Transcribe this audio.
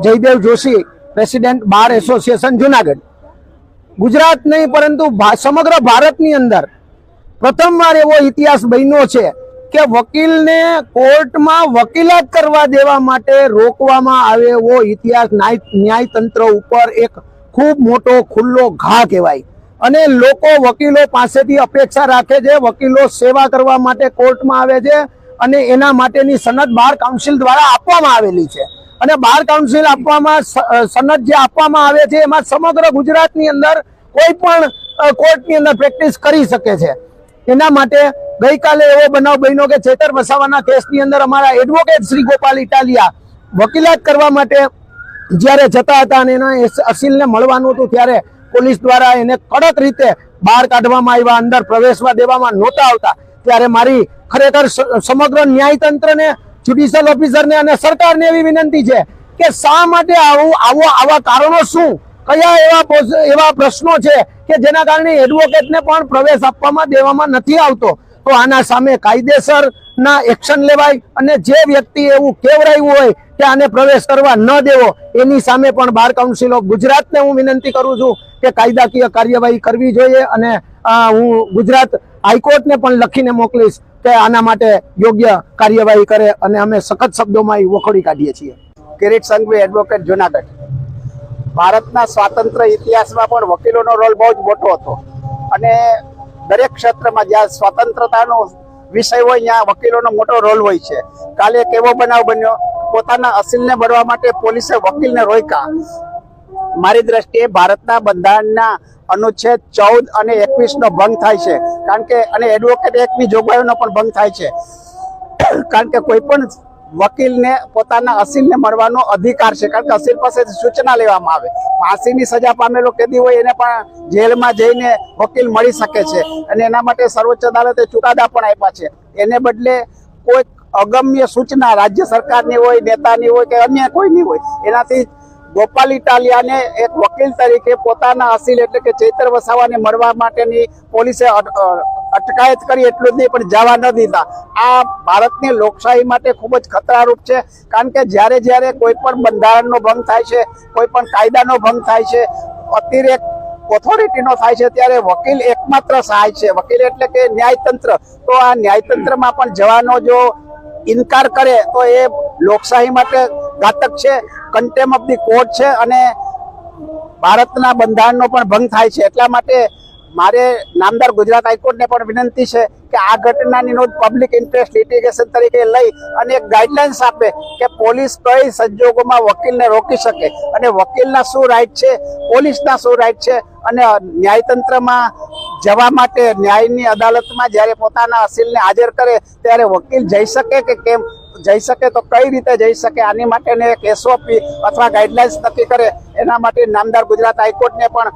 Jaydev Joshi, president bar association Junagadh. Gujarat નહીં પરંતુ સમગ્ર ભારતની અંદર પ્રથમવાર એવો ઇતિહાસ બન્યો છે કે વકીલને કોર્ટમાં વકીલાત કરવા દેવા માટે રોકવામાં આવે એવો ઇતિહાસ ન્યાયતંત્ર ઉપર એક ખૂબ મોટો ખુલ્લો ઘા કહેવાય। અને લોકો વકીલો પાસેથી અપેક્ષા રાખે છે, વકીલો સેવા કરવા માટે કોર્ટમાં આવે છે અને એના માટેની સનદ બાર કાઉન્સિલ દ્વારા આપવામાં આવેલી છે। અને બાર કાઉન્સિલ આપવામાં સનદ જે આપવામાં આવે છે એમાં સમગ્ર ગુજરાતની અંદર કોઈ પણ કોર્ટની અંદર પ્રેક્ટિસ કરી શકે છે। એના માટે ગઈકાલે એવો બનાવ બન્યો કે ચેતર વસાવાના કેસની અંદર અમારા એડવોકેટ શ્રી ગોપાલ ઇટાલિયા વકીલાત કરવા માટે જ્યારે જતા હતા અને એના અસીલને મળવાનું હતું ત્યારે પોલીસ દ્વારા એને કડક રીતે બહાર કાઢવામાં આવ્યા, અંદર પ્રવેશવા દેવામાં નહોતા આવતા। ત્યારે મારી ખરેખર સમગ્ર ન્યાયતંત્રને, જ્યુડિશિયલ ઓફિસરને અને સરકારને એવી વિનંતી છે કે શા માટે આવા કારણો શું, કયા એવા પ્રશ્નો છે કે જેના કારણે એડવોકેટને પણ પ્રવેશ આપવામાં દેવામાં નથી આવતો। તો આના સામે કાયદેસરના એક્શન લેવાય અને જે વ્યક્તિ એવું કેવરાયું હોય કે આને પ્રવેશ કરવા ન દેવો એની સામે પણ બાર કાઉન્સિલ ઓફ ગુજરાતને હું વિનંતી કરું છું કે કાયદાકીય કાર્યવાહી કરવી જોઈએ। અને હું ગુજરાત હાઈકોર્ટને પણ લખીને મોકલીશ કે આના માટે યોગ્ય કાર્યવાહી કરે અને અમે સખત શબ્દોમાં વખોડી કાઢીએ છીએ। કિરીટ સંઘવી, એડવોકેટ જુનાગઢ। ભારતના સ્વાતંત્ર્ય ઇતિહાસમાં પણ વકીલોનો રોલ બહુ જ મોટો હતો અને દરેક ક્ષેત્રમાં જ્યાં સ્વતંત્રતાનો વિષય હોય ત્યાં વકીલોનો મોટો રોલ હોય છે। કાલે એક એવો બનાવ બન્યો, પોતાના અસીલને મળવા માટે પોલીસે વકીલને રોક્યા। મારી દ્રષ્ટિએ ભારતના બંધારણના અનુચ્છેદ 14 અને 21 નો ભંગ થાય છે, કારણ કે અને એડવોકેટ એક્ટની જોગવાઈઓનો પણ ભંગ થાય છે, કારણ કે કોઈ પણ વકીલને પોતાના અસીલને મળવાનો અધિકાર છે, કારણ કે અસીલ પાસેથી સૂચના લેવામાં આવે। ફાંસીની સજા પામેલો કેદી હોય એને પણ જેલમાં જઈને વકીલ મળી શકે છે અને એના માટે સર્વોચ્ચ અદાલતે ચુકાદા પણ આપ્યા છે। એને બદલે કોઈ અગમ્ય સૂચના રાજ્ય સરકારની હોય, નેતાની હોય કે અન્ય કોઈની હોય, એનાથી ગોપાલ ઇટાલિયાને એક વકીલ તરીકે પોતાના અસીલ એટલે કે ચેતર વસાવાને મળવા માટેની પોલીસે અટકાયત કરી, એટલું જ નહીં પણ જવા ન દીધા। આ ભારતની લોકશાહી માટે ખૂબ જ ખતરારૂપ છે, કારણ કે જ્યારે કોઈ પણ બંધારણનો ભંગ થાય છે, કોઈ પણ કાયદાનો ભંગ થાય છે, અતિરેક ઓથોરિટીનો થાય છે, ત્યારે વકીલ એકમાત્ર સહાય છે। વકીલ એટલે કે ન્યાયતંત્ર, તો આ ન્યાયતંત્રમાં પણ જવાનો જો ઇનકાર કરે તો એ લોકશાહી માટે ઘાતક છે, કન્ટેમ્પ ઓફ ધી કોર્ટ છે અને ભારતના બંધારણનો પણ ભંગ થાય છે। એટલા માટે મારે નામદાર ગુજરાત હાઈકોર્ટને પણ વિનંતી છે કે આ ઘટનાની નોંધ પબ્લિક ઇન્ટરેસ્ટ લિટિગેશન તરીકે લઈ અને એક ગાઈડલાઇન્સ આપે કે પોલીસ કઈ સંજોગોમાં વકીલને રોકી શકે અને વકીલના શું રાઈટ છે, પોલીસના શું રાઈટ છે, અને ન્યાયતંત્રમાં જવા માટે ન્યાયની અદાલતમાં જ્યારે પોતાના અસીલને હાજર કરે ત્યારે વકીલ જઈ શકે કે કેમ જઈ શકે, તો કઈ રીતે જઈ શકે, આની માટેને એક SOP અથવા ગાઈડલાઇન્સ નક્કી કરે। એના માટે નામદાર ગુજરાત હાઈકોર્ટને પણ